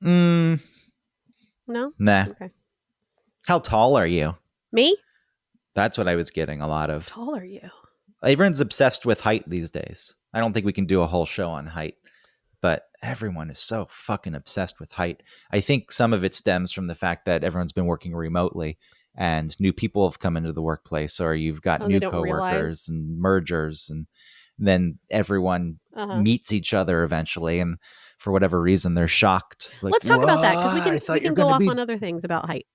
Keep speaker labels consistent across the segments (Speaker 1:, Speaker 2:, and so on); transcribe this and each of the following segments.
Speaker 1: No?
Speaker 2: Nah.
Speaker 1: Okay.
Speaker 2: How tall are you?
Speaker 1: Me?
Speaker 2: That's what I was getting a lot of.
Speaker 1: How tall are you?
Speaker 2: Everyone's obsessed with height these days. I don't think we can do a whole show on height, but everyone is so fucking obsessed with height. I think some of it stems from the fact that everyone's been working remotely and new people have come into the workplace, or you've got new coworkers and mergers, and then everyone meets each other eventually, and for whatever reason they're shocked. Like,
Speaker 1: let's talk about that, because we can go off on other things about height.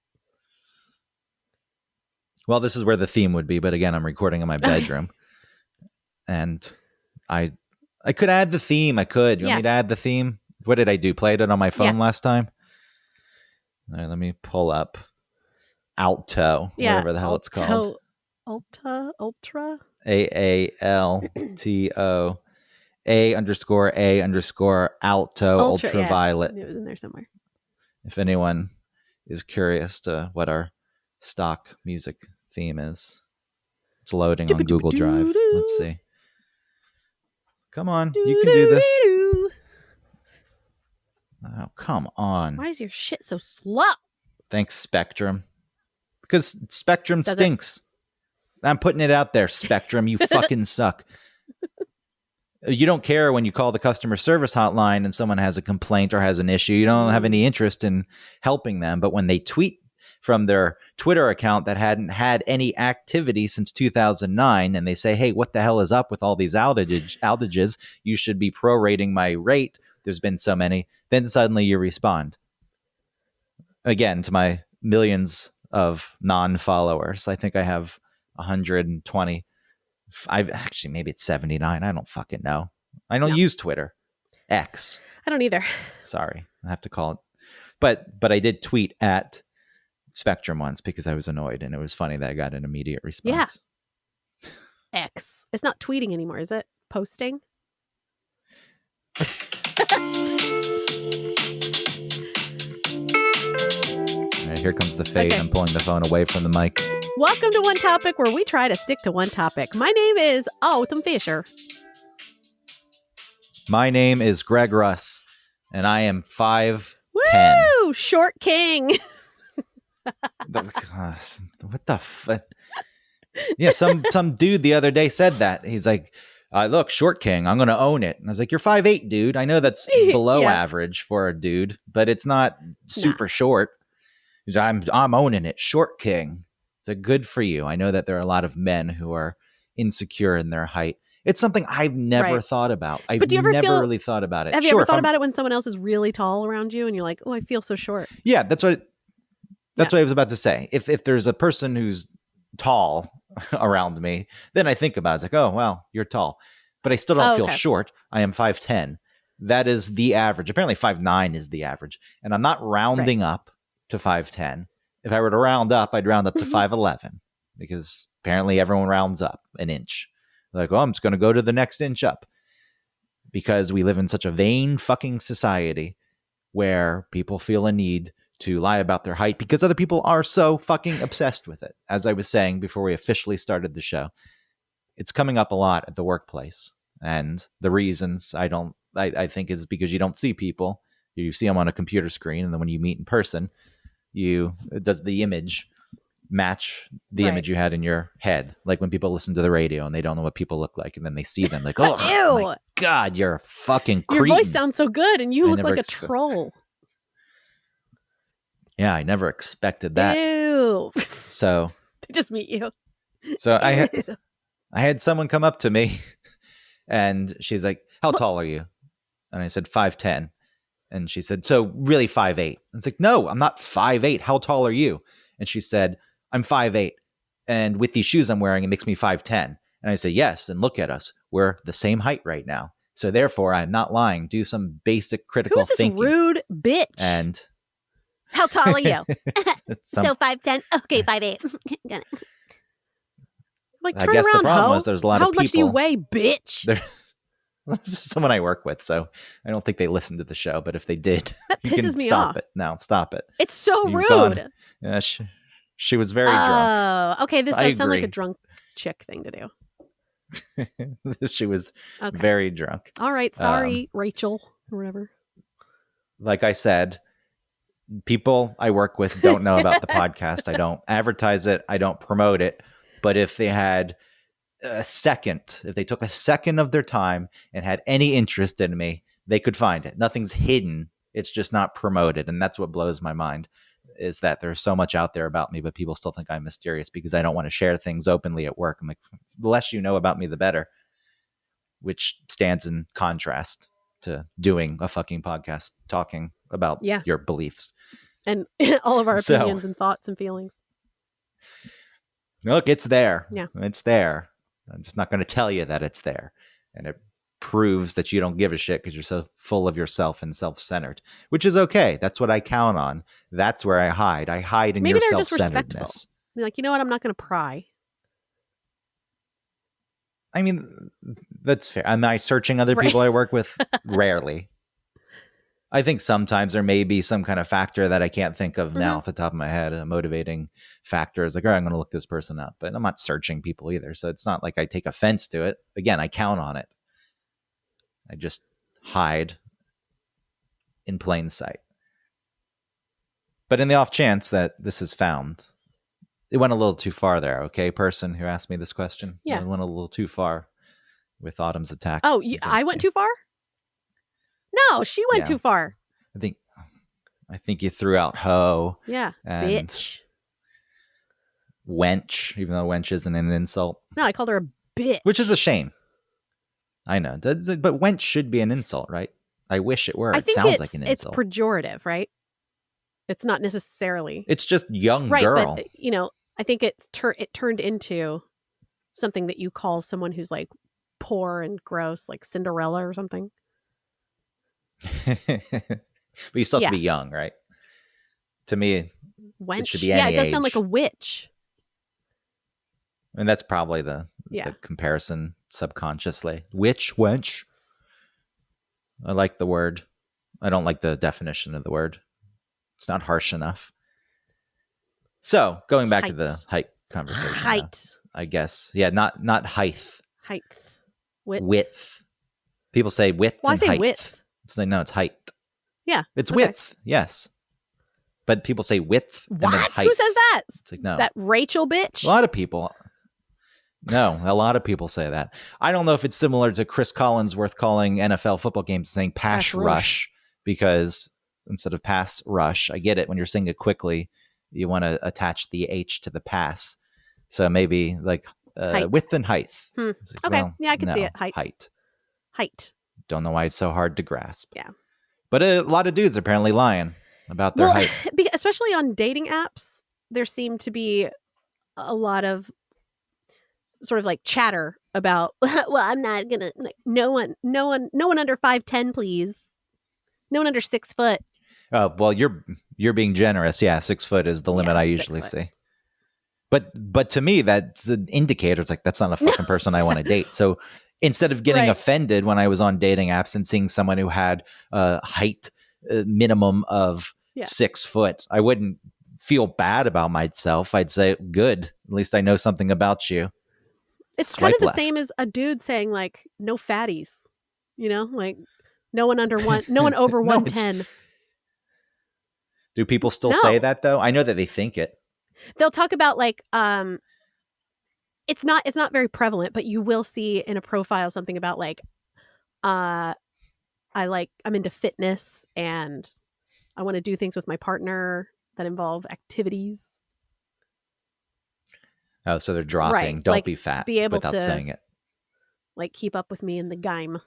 Speaker 2: Well, this is where the theme would be, but again, I'm recording in my bedroom. And I could add the theme. I could. You want me to add the theme? What did I do? Played it on my phone last time? All right, let me pull up Alto, whatever the hell it's called.
Speaker 1: Ultra?
Speaker 2: AALTO A_A_ Alto Ultraviolet.
Speaker 1: Yeah. It was in there somewhere.
Speaker 2: If anyone is curious to what our stock music theme is, it's loading on Google Drive. Let's see. Come on, you can do this. Oh, come on.
Speaker 1: Why is your shit so slow?
Speaker 2: Thanks, Spectrum. Because Spectrum stinks. I'm putting it out there, Spectrum. You fucking suck. You don't care when you call the customer service hotline and someone has a complaint or has an issue. You don't have any interest in helping them. But when they tweet from their Twitter account that hadn't had any activity since 2009, and they say, hey, what the hell is up with all these outages? You should be prorating my rate. There's been so many. Then suddenly you respond. Again, to my millions of non-followers. I think I have 120. Actually, maybe it's 79. I don't fucking know. I don't use Twitter. X.
Speaker 1: I don't either.
Speaker 2: Sorry. I have to call it. But I did tweet at Spectrum once because I was annoyed, and it was funny that I got an immediate response.
Speaker 1: Yeah. X. It's not tweeting anymore, is it? Posting?
Speaker 2: All right, here comes the fade. Okay. I'm pulling the phone away from the mic.
Speaker 1: Welcome to One Topic, where we try to stick to one topic. My name is Autumn Fisher.
Speaker 2: My name is Greg Russ, and I am 5'10".
Speaker 1: Woo! Short king.
Speaker 2: What the fuck? Yeah, some dude the other day said that. He's like, look, short king, I'm going to own it. And I was like, you're 5'8", dude. I know that's below average for a dude, but it's not super short. He's like, I'm owning it. Short king. It's a good for you. I know that there are a lot of men who are insecure in their height. It's something I've never thought about. I've never really thought about it.
Speaker 1: Have you ever thought about it when someone else is really tall around you and you're like, oh, I feel so short?
Speaker 2: Yeah, that's what I was about to say. If there's a person who's tall around me, then I think about it. It's like, oh, well, you're tall. But I still don't feel short. I am 5'10". That is the average. Apparently 5'9" is the average. And I'm not rounding up to 5'10". If I were to round up, I'd round up to 5'11", because apparently everyone rounds up an inch. Like, oh, I'm just going to go to the next inch up, because we live in such a vain fucking society where people feel a need to lie about their height because other people are so fucking obsessed with it. As I was saying before we officially started the show, it's coming up a lot at the workplace. And the reasons I think is because you don't see people. You see them on a computer screen, and then when you meet in person, does the image match the image you had in your head? Like when people listen to the radio and they don't know what people look like, and then they see them like, oh my God, you're a fucking cretin.
Speaker 1: Your voice sounds so good and you look like a troll.
Speaker 2: Yeah, I never expected that.
Speaker 1: Ew.
Speaker 2: So
Speaker 1: they just meet you.
Speaker 2: So I had someone come up to me and she's like, how tall are you? And I said 5'10". And she said, so really 5'8". It's like, no, I'm not 5'8". How tall are you? And she said, I'm 5'8". And with these shoes I'm wearing, it makes me 5'10". And I say, yes. And look at us. We're the same height right now. So therefore, I'm not lying. Do some basic critical thinking.
Speaker 1: Who's this rude bitch?
Speaker 2: And
Speaker 1: how tall are you? So 5'10". Okay, 5'8". Like, turn
Speaker 2: I guess
Speaker 1: around,
Speaker 2: the problem was there's a lot of people.
Speaker 1: How much do you weigh, bitch?
Speaker 2: This is someone I work with, so I don't think they listen to the show. But if they did,
Speaker 1: that
Speaker 2: you
Speaker 1: pisses
Speaker 2: can
Speaker 1: me
Speaker 2: stop
Speaker 1: off.
Speaker 2: it now. Stop it.
Speaker 1: It's so rude.
Speaker 2: Yeah, she was very drunk.
Speaker 1: Oh, okay. This does sound like a drunk chick thing to
Speaker 2: do. She was very drunk.
Speaker 1: All right, sorry, Rachel, or whatever.
Speaker 2: Like I said, People I work with don't know about the podcast. I don't advertise it. I don't promote it. But if they had if they took a second of their time and had any interest in me, they could find it. Nothing's hidden. It's just not promoted. And that's what blows my mind, is that there's so much out there about me, but people still think I'm mysterious because I don't want to share things openly at work. I'm like, the less you know about me, the better, which stands in contrast to doing a fucking podcast talking about your beliefs
Speaker 1: and all of our opinions and thoughts and feelings.
Speaker 2: Look, it's there.
Speaker 1: Yeah.
Speaker 2: It's there. I'm just not going to tell you that it's there. And it proves that you don't give a shit because you're so full of yourself and self-centered, which is okay. That's what I count on. That's where I hide. I hide in your self-centeredness.
Speaker 1: They're like, you know what? I'm not going to pry.
Speaker 2: I mean, that's fair. Am I searching other people I work with? Rarely. I think sometimes there may be some kind of factor that I can't think of now off the top of my head. A motivating factor is like, all right, I'm going to look this person up. But I'm not searching people either. So it's not like I take offense to it. Again, I count on it. I just hide in plain sight. But in the off chance that this is found, it went a little too far there, okay, person who asked me this question?
Speaker 1: Yeah.
Speaker 2: It went a little too far with Autumn's attack.
Speaker 1: Oh, I went too far? No, she went too far.
Speaker 2: I think you threw out hoe.
Speaker 1: Yeah,
Speaker 2: and
Speaker 1: bitch.
Speaker 2: Wench, even though wench isn't an insult.
Speaker 1: No, I called her a bitch.
Speaker 2: Which is a shame. I know. But wench should be an insult, right? I wish it were. It sounds like an insult.
Speaker 1: It's pejorative, right? It's not necessarily.
Speaker 2: It's just young
Speaker 1: right,
Speaker 2: girl.
Speaker 1: But, you know, I think it turned into something that you call someone who's like poor and gross, like Cinderella or something.
Speaker 2: But you still have to be young, right? To me,
Speaker 1: wench.
Speaker 2: It should be any
Speaker 1: it does
Speaker 2: age.
Speaker 1: sound like a witch.
Speaker 2: And that's probably the comparison subconsciously. Witch, wench. I like the word. I don't like the definition of the word. It's not harsh enough. So going back to the height conversation.
Speaker 1: Height.
Speaker 2: I guess. Yeah, not height.
Speaker 1: Height.
Speaker 2: Width. People say width
Speaker 1: well,
Speaker 2: and
Speaker 1: I say
Speaker 2: height.
Speaker 1: width.
Speaker 2: It's like, no, it's height.
Speaker 1: Yeah.
Speaker 2: It's width. Yes. But people say width and then height.
Speaker 1: Who says that?
Speaker 2: It's like, no.
Speaker 1: That Rachel bitch?
Speaker 2: A lot of people. No, a lot of people say that. I don't know if it's similar to Chris Collinsworth calling NFL football games saying pass rush because instead of pass rush, I get it. When you're saying it quickly, you want to attach the H to the pass. So maybe like width and height.
Speaker 1: Like, okay. Well, yeah, I can see it. Height. Don't
Speaker 2: know why it's so hard to grasp.
Speaker 1: Yeah.
Speaker 2: But a lot of dudes are apparently lying about their height.
Speaker 1: Especially on dating apps, there seem to be a lot of sort of like chatter about, well, I'm not going to, like, no one under 5'10", please. No one under 6 foot.
Speaker 2: Oh, well, you're being generous. Yeah, 6 foot is the limit I usually see. But to me, that's an indicator. It's like, that's not a fucking person I want to date. So instead of getting offended when I was on dating apps and seeing someone who had a height minimum of 6 foot, I wouldn't feel bad about myself. I'd say, good. At least I know something about you.
Speaker 1: It's kind of the same as a dude saying like, no fatties, you know, like no one over 110.
Speaker 2: Do people still say that though? I know that they think it.
Speaker 1: They'll talk about like, it's not very prevalent, but you will see in a profile something about like, I'm into fitness and I want to do things with my partner that involve activities.
Speaker 2: Oh, so they're dropping. Don't be fat.
Speaker 1: Be able
Speaker 2: without
Speaker 1: to
Speaker 2: saying it.
Speaker 1: Like keep up with me in the game.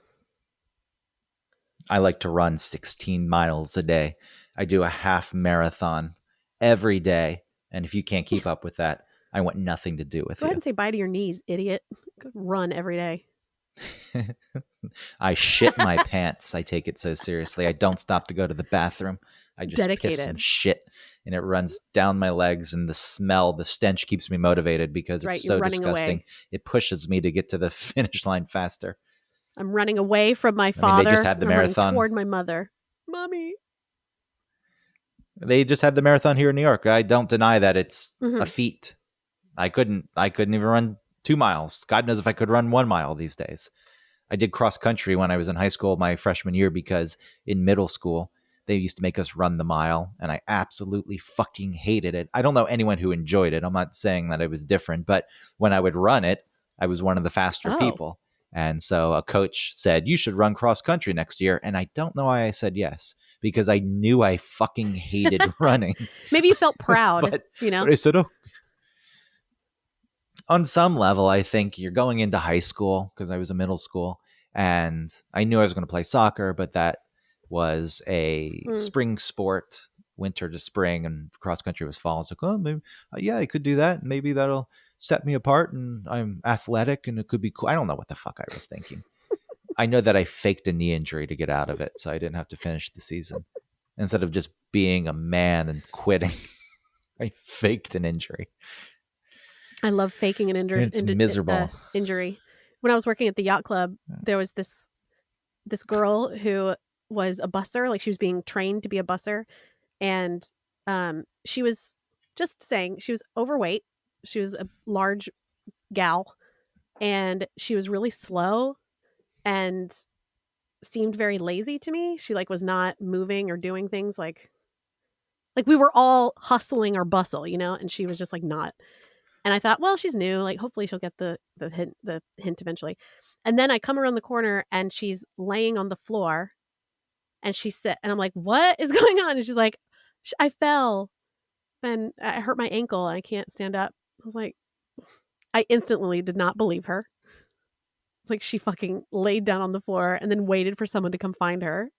Speaker 2: I like to run 16 miles a day. I do a half marathon every day. And if you can't keep up with that, I want nothing to do with
Speaker 1: Go
Speaker 2: you.
Speaker 1: ahead and say bye to your knees, idiot. Run every day.
Speaker 2: I shit my pants. I take it so seriously. I don't stop to go to the bathroom. I just piss and shit. And it runs down my legs. And the smell, the stench keeps me motivated because it's so disgusting. Away. It pushes me to get to the finish line faster.
Speaker 1: I'm running away from my father.
Speaker 2: They just had the marathon.
Speaker 1: Toward my mother. Mommy.
Speaker 2: They just had the marathon here in New York. I don't deny that it's a feat. I couldn't even run 2 miles. God knows if I could run 1 mile these days. I did cross country when I was in high school my freshman year because in middle school, they used to make us run the mile, and I absolutely fucking hated it. I don't know anyone who enjoyed it. I'm not saying that it was different, but when I would run it, I was one of the faster people. And so a coach said, you should run cross country next year. And I don't know why I said yes, because I knew I fucking hated running.
Speaker 1: Maybe you felt proud,
Speaker 2: but I said, oh. On some level, I think you're going into high school, because I was in middle school, and I knew I was going to play soccer, but that was a spring sport, winter to spring, and cross country was fall. I was like, oh, maybe, yeah, I could do that. Maybe that'll set me apart, and I'm athletic, and it could be cool. I don't know what the fuck I was thinking. I know that I faked a knee injury to get out of it, so I didn't have to finish the season. Instead of just being a man and quitting, I faked an injury.
Speaker 1: I love faking an
Speaker 2: miserable
Speaker 1: injury. When I was working at the yacht club, there was this girl who was a busser. Like, she was being trained to be a busser, and she was just saying she was overweight. She was a large gal, and she was really slow and seemed very lazy to me. She was not moving or doing things like we were all hustling or bustle, and she was just not. And I thought, well, she's new. Hopefully she'll get the hint eventually. And then I come around the corner and she's laying on the floor, and she said, and I'm like, what is going on? And she's like, I fell and I hurt my ankle and I can't stand up. I was like, I instantly did not believe her. It's like she fucking laid down on the floor and then waited for someone to come find her.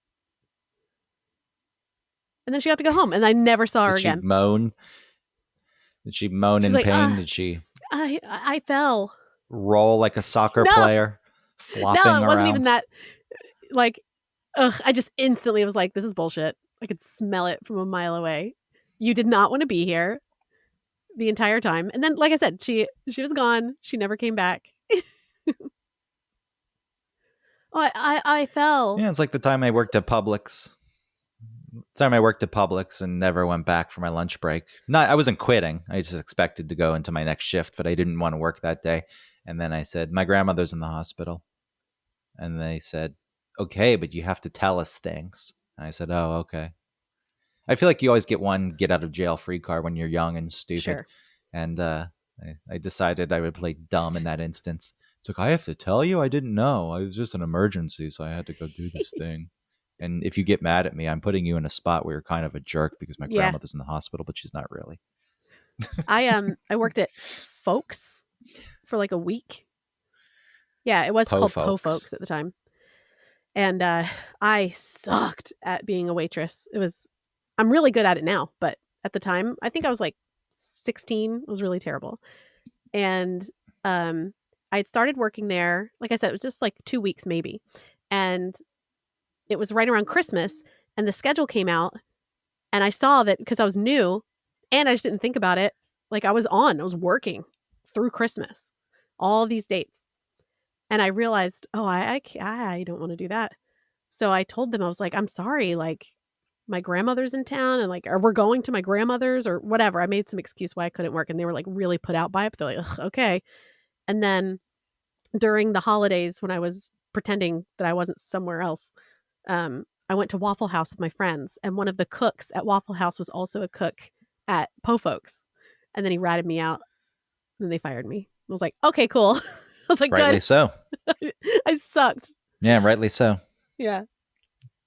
Speaker 1: And then she got to go home, and I never saw her again.
Speaker 2: Did she moan? Did she moan in pain? Did she?
Speaker 1: I fell.
Speaker 2: Roll like a soccer player, flopping around?
Speaker 1: No, it wasn't even that. I just instantly was like, this is bullshit. I could smell it from a mile away. You did not want to be here the entire time. And then, like I said, she was gone. She never came back. I fell.
Speaker 2: Yeah, it's like the time I worked at Publix. And never went back for my lunch break. I wasn't quitting. I just expected to go into my next shift, but I didn't want to work that day. And then I said, my grandmother's in the hospital. And they said, okay, but you have to tell us things. And I said, oh, okay. I feel like you always get one get out of jail free card when you're young and stupid.
Speaker 1: Sure.
Speaker 2: And I decided I would play dumb in that instance. It's like, I have to tell you? I didn't know. It was just an emergency, so I had to go do this thing. And if you get mad at me, I'm putting you in a spot where you're kind of a jerk because my grandmother's in the hospital, but she's not really.
Speaker 1: I worked at Folks for a week. Yeah, it was called Po Folks at the time. And I sucked at being a waitress. I'm really good at it now, but at the time, I think I was 16. It was really terrible. And I had started working there. Like I said, it was just 2 weeks maybe. And it was right around Christmas, and the schedule came out, and I saw that because I was new and I just didn't think about it. I was working through Christmas, all these dates. And I realized, oh, I don't want to do that. So I told them, I was like, I'm sorry, my grandmother's in town, and or we're going to my grandmother's or whatever. I made some excuse why I couldn't work, and they were really put out by it. But they're like, okay. And then during the holidays, when I was pretending that I wasn't somewhere else, I went to Waffle House with my friends, and one of the cooks at Waffle House was also a cook at Po Folks. And then he ratted me out, and then they fired me. I was like, okay, cool. I was like,
Speaker 2: rightly
Speaker 1: good.
Speaker 2: So.
Speaker 1: I sucked.
Speaker 2: Yeah, rightly so.
Speaker 1: Yeah.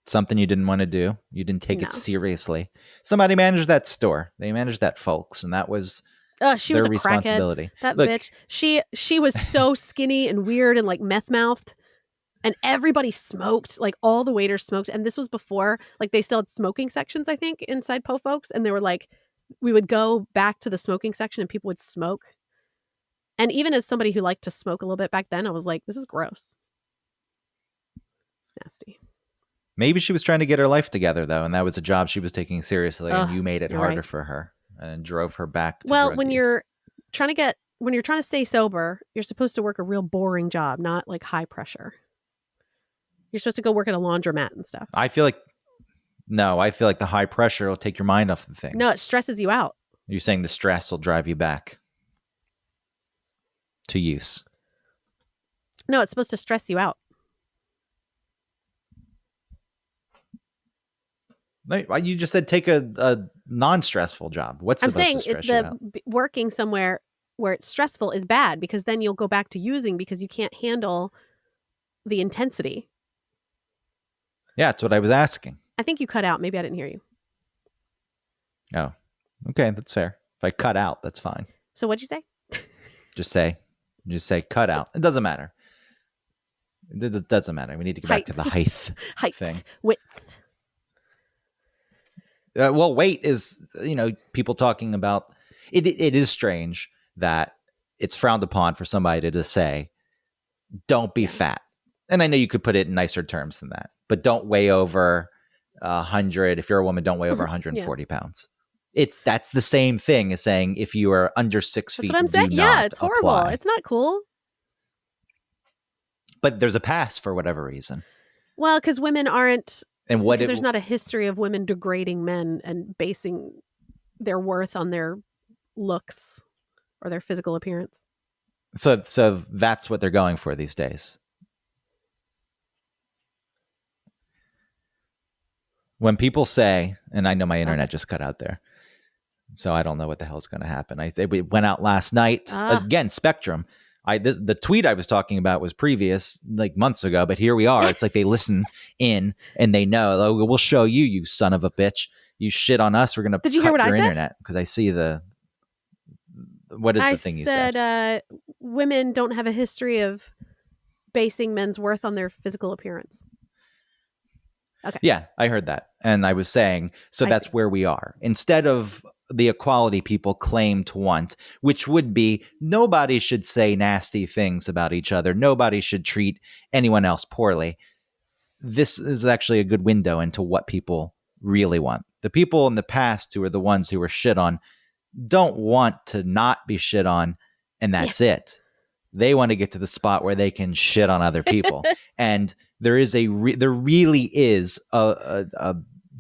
Speaker 2: Something you didn't want to do. You didn't take it seriously. Somebody managed that store. They managed that Folks, and that was
Speaker 1: she
Speaker 2: their
Speaker 1: was a
Speaker 2: responsibility.
Speaker 1: Crackhead. That bitch. She was so skinny and weird and meth mouthed. And everybody smoked, all the waiters smoked. And this was before, they still had smoking sections, I think, inside Po Folks. And they were we would go back to the smoking section and people would smoke. And even as somebody who liked to smoke a little bit back then, I was like, this is gross. It's nasty.
Speaker 2: Maybe she was trying to get her life together, though. And that was a job she was taking seriously. And you made it harder for her and drove her back to drug
Speaker 1: when
Speaker 2: use.
Speaker 1: you're trying to stay sober, you're supposed to work a real boring job, not high pressure. You're supposed to go work at a laundromat and stuff.
Speaker 2: I feel like the high pressure will take your mind off the things.
Speaker 1: No, it stresses you out.
Speaker 2: You're saying the stress will drive you back to use.
Speaker 1: No, it's supposed to stress you out.
Speaker 2: You just said take a non-stressful job. What's
Speaker 1: I'm
Speaker 2: supposed
Speaker 1: saying
Speaker 2: to stress you out?
Speaker 1: working somewhere where it's stressful is bad, because then you'll go back to using because you can't handle the intensity.
Speaker 2: Yeah, that's what I was asking.
Speaker 1: I think you cut out. Maybe I didn't hear you.
Speaker 2: Oh, okay, that's fair. If I cut out, that's fine.
Speaker 1: So what'd you say?
Speaker 2: Just say cut out. It doesn't matter. It doesn't matter. We need to get back to the height thing.
Speaker 1: Width.
Speaker 2: Well, weight is, people talking about it. It is strange that it's frowned upon for somebody to just say, don't be fat. And I know you could put it in nicer terms than that, but don't weigh over 100. If you're a woman, don't weigh over 140 pounds. That's the same thing as saying if you are under 6 feet,
Speaker 1: that's what I'm saying. Yeah, it's horrible.
Speaker 2: Apply.
Speaker 1: It's not cool.
Speaker 2: But there's a pass for whatever reason.
Speaker 1: Well, because women aren't,
Speaker 2: and
Speaker 1: there's not a history of women degrading men and basing their worth on their looks or their physical appearance.
Speaker 2: So that's what they're going for these days. When people say, and I know my internet just cut out there, so I don't know what the hell's going to happen. We went out last night. Again, Spectrum. The tweet I was talking about was previous, like months ago, but here we are. It's like they listen in and they know, oh, we'll show you, you son of a bitch. You shit on us. We're going to cut your internet. Because I see what is the thing you said?
Speaker 1: I said women don't have a history of basing men's worth on their physical appearance. Okay.
Speaker 2: Yeah, I heard that. And I was saying, so that's where we are. Instead of the equality people claim to want, which would be nobody should say nasty things about each other. Nobody should treat anyone else poorly. This is actually a good window into what people really want. The people in the past who are the ones who were shit on don't want to not be shit on, and that's it. They want to get to the spot where they can shit on other people. And there really is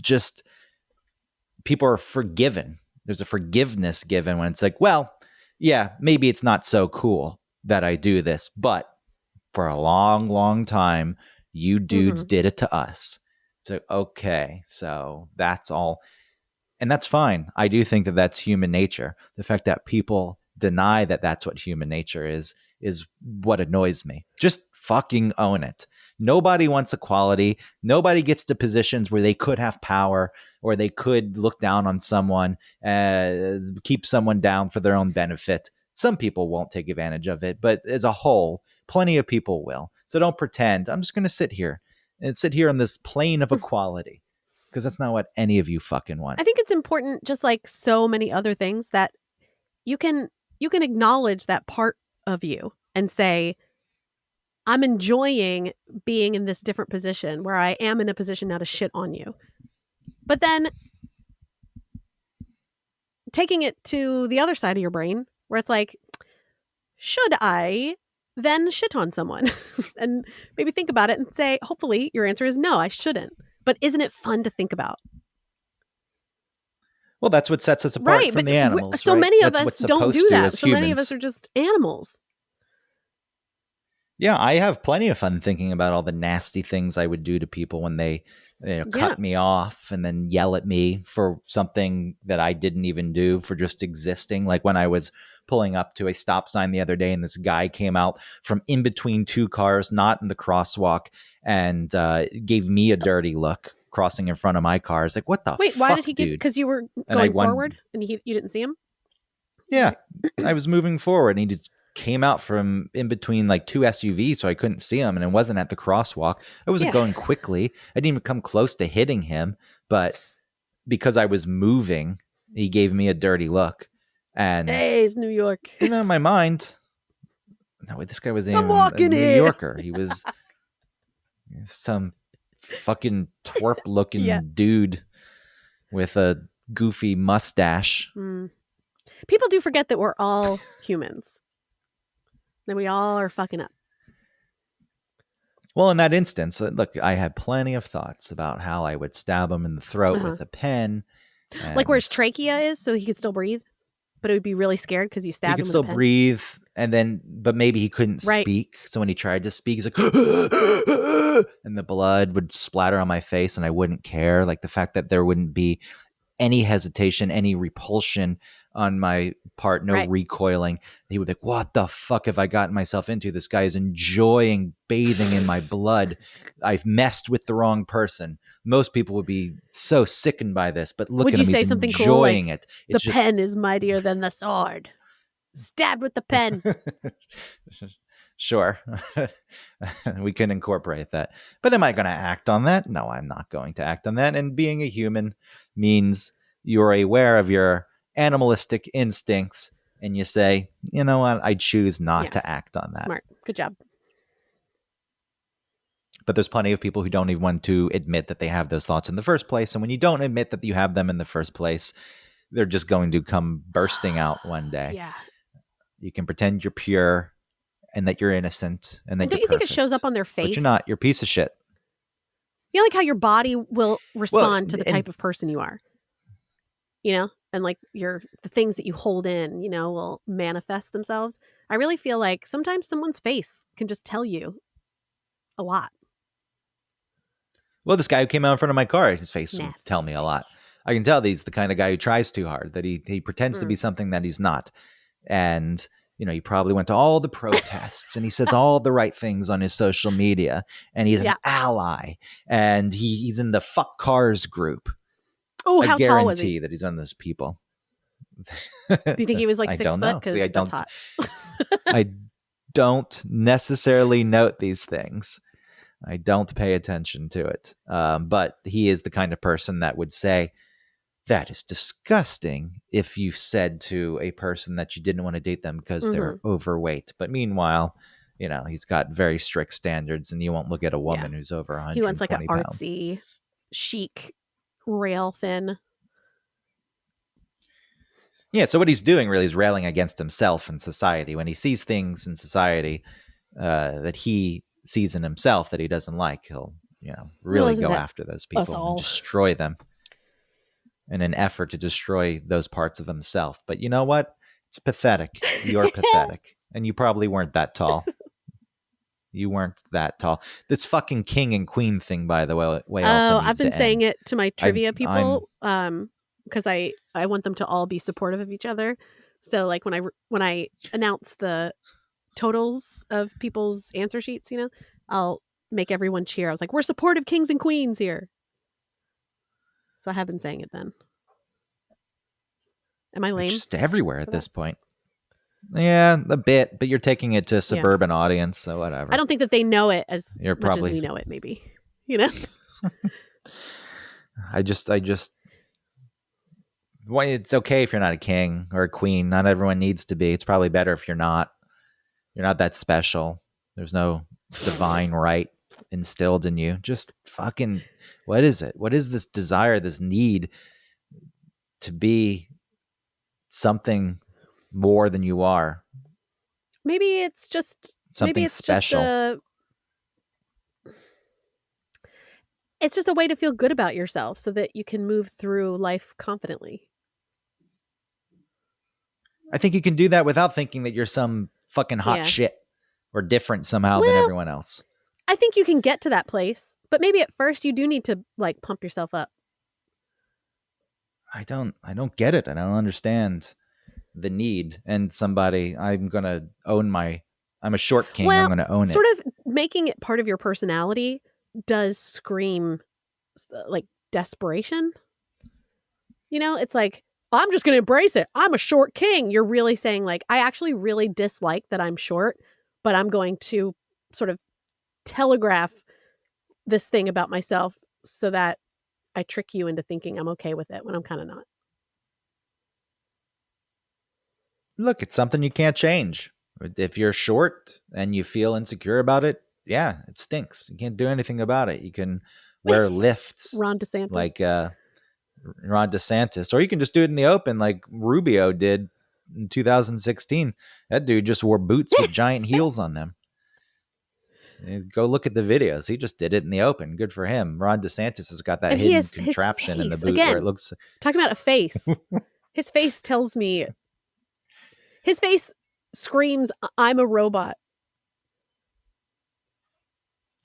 Speaker 2: just people are forgiven. There's a forgiveness given when it's like, well, yeah, maybe it's not so cool that I do this, but for a long, long time, you dudes did it to us. So, okay, so that's all. And that's fine. I do think that that's human nature. The fact that people deny that that's what human nature is what annoys me. Just fucking own it. Nobody wants equality. Nobody gets to positions where they could have power or they could look down on someone, keep someone down for their own benefit. Some people won't take advantage of it, but as a whole, plenty of people will. So don't pretend. I'm just going to sit here on this plane of equality, because that's not what any of you fucking want.
Speaker 1: I think it's important, just like so many other things, that you can acknowledge that part of you and say, I'm enjoying being in this different position where I am in a position now to shit on you. But then taking it to the other side of your brain where it's like, should I then shit on someone? And maybe think about it and say, hopefully your answer is no, I shouldn't. But isn't it fun to think about?
Speaker 2: Well, that's what sets us apart from the animals.
Speaker 1: So many of us don't do that. So many of us are just animals.
Speaker 2: Yeah, I have plenty of fun thinking about all the nasty things I would do to people when they cut me off and then yell at me for something that I didn't even do, for just existing. Like when I was pulling up to a stop sign the other day and this guy came out from in between two cars, not in the crosswalk, and gave me a dirty look crossing in front of my car. It's like, what the fuck,
Speaker 1: why did he give? Because you were going forward and you didn't see him?
Speaker 2: Yeah, I was moving forward and he just came out from in between like two SUVs, so I couldn't see him, and it wasn't at the crosswalk. I wasn't going quickly. I didn't even come close to hitting him, but because I was moving, he gave me a dirty look. And
Speaker 1: hey, it's New York.
Speaker 2: In my mind, no, this guy was a New Yorker. He was some fucking twerp looking dude with a goofy mustache.
Speaker 1: People do forget that we're all humans. That we all are fucking up.
Speaker 2: Well, in that instance, look, I had plenty of thoughts about how I would stab him in the throat with a pen.
Speaker 1: Like where his trachea is, so he could still breathe, but it would be really scared because you stabbed him.
Speaker 2: He could still breathe, but maybe he couldn't speak. So when he tried to speak, he's like, and the blood would splatter on my face and I wouldn't care. Like the fact that there wouldn't be any hesitation, any repulsion on my part, no recoiling. He would be like, what the fuck have I gotten myself into? This guy is enjoying bathing in my blood. I've messed with the wrong person. Most people would be so sickened by this, but look at him. He's enjoying
Speaker 1: cool, like,
Speaker 2: it.
Speaker 1: It's the pen is mightier than the sword. Stabbed with the pen.
Speaker 2: Sure. We can incorporate that. But am I going to act on that? No, I'm not going to act on that. And being a human means you're aware of your animalistic instincts and you say, you know what, I choose not to act on that.
Speaker 1: Smart. Good job.
Speaker 2: But there's plenty of people who don't even want to admit that they have those thoughts in the first place. And when you don't admit that you have them in the first place, they're just going to come bursting out one day.
Speaker 1: Yeah.
Speaker 2: You can pretend you're pure and that you're innocent and that
Speaker 1: don't you
Speaker 2: perfect,
Speaker 1: think it shows up on their face?
Speaker 2: But you're not. You're a piece of shit.
Speaker 1: You know, like how your body will respond to the type of person you are. You know? And like the things that you hold in, you know, will manifest themselves. I really feel like sometimes someone's face can just tell you a lot.
Speaker 2: Well, this guy who came out in front of my car, his face would tell me a lot. I can tell he's the kind of guy who tries too hard, that he pretends to be something that he's not. And, you know, he probably went to all the protests and he says all the right things on his social media and he's an ally and he's in the fuck cars group.
Speaker 1: Oh, how tall was he?
Speaker 2: I guarantee that he's on those people.
Speaker 1: Do you think he was like 6 foot?
Speaker 2: Because that's hot. I don't necessarily note these things. I don't pay attention to it. But he is the kind of person that would say, that is disgusting if you said to a person that you didn't want to date them because they're overweight. But meanwhile, you know, he's got very strict standards and you won't look at a woman who's over 120 pounds. He wants like an artsy,
Speaker 1: chic, rail thin.
Speaker 2: Yeah, so what he's doing really is railing against himself and society. When he sees things in society that he sees in himself that he doesn't like, he'll, you know, really go after those people and destroy them in an effort to destroy those parts of himself. But you know what? It's pathetic. You're pathetic. And you probably weren't that tall. You weren't that tall. This fucking king and queen thing, by the way, also needs
Speaker 1: I've been
Speaker 2: to
Speaker 1: saying
Speaker 2: end.
Speaker 1: It to my trivia people because I want them to all be supportive of each other. So like when I announce the totals of people's answer sheets, you know, I'll make everyone cheer. I was like, we're supportive kings and queens here. So I have been saying it then. Am I lame?
Speaker 2: It's just everywhere at this point. Yeah, a bit, but you're taking it to a suburban audience, so whatever.
Speaker 1: I don't think that they know it as much as we know it, maybe. You know?
Speaker 2: I just well, it's okay if you're not a king or a queen. Not everyone needs to be. It's probably better if you're not. You're not that special. There's no divine right instilled in you. Just fucking, what is it? What is this desire, this need to be something more than you are?
Speaker 1: Maybe it's just
Speaker 2: something special.
Speaker 1: It's just a way to feel good about yourself so that you can move through life confidently.
Speaker 2: I think you can do that without thinking that you're some fucking hot shit or different somehow than everyone else.
Speaker 1: I think you can get to that place, but maybe at first you do need to like pump yourself up.
Speaker 2: I don't get it. I don't understand the need. And I'm a short king. I'm going to own it.
Speaker 1: Sort of making it part of your personality does scream like desperation. You know, it's like, I'm just going to embrace it. I'm a short king. You're really saying like, I actually really dislike that I'm short, but I'm going to sort of telegraph this thing about myself so that I trick you into thinking I'm okay with it when I'm kind of not.
Speaker 2: Look, it's something you can't change. If you're short and you feel insecure about it, yeah, it stinks. You can't do anything about it. You can wear lifts.
Speaker 1: Ron DeSantis.
Speaker 2: Like Ron DeSantis. Or you can just do it in the open like Rubio did in 2016. That dude just wore boots with giant heels on them. Go look at the videos. He just did it in the open. Good for him. Ron DeSantis has got that hidden contraption in the boot where it looks...
Speaker 1: Talking about a face. His face tells me... His face screams, I'm a robot.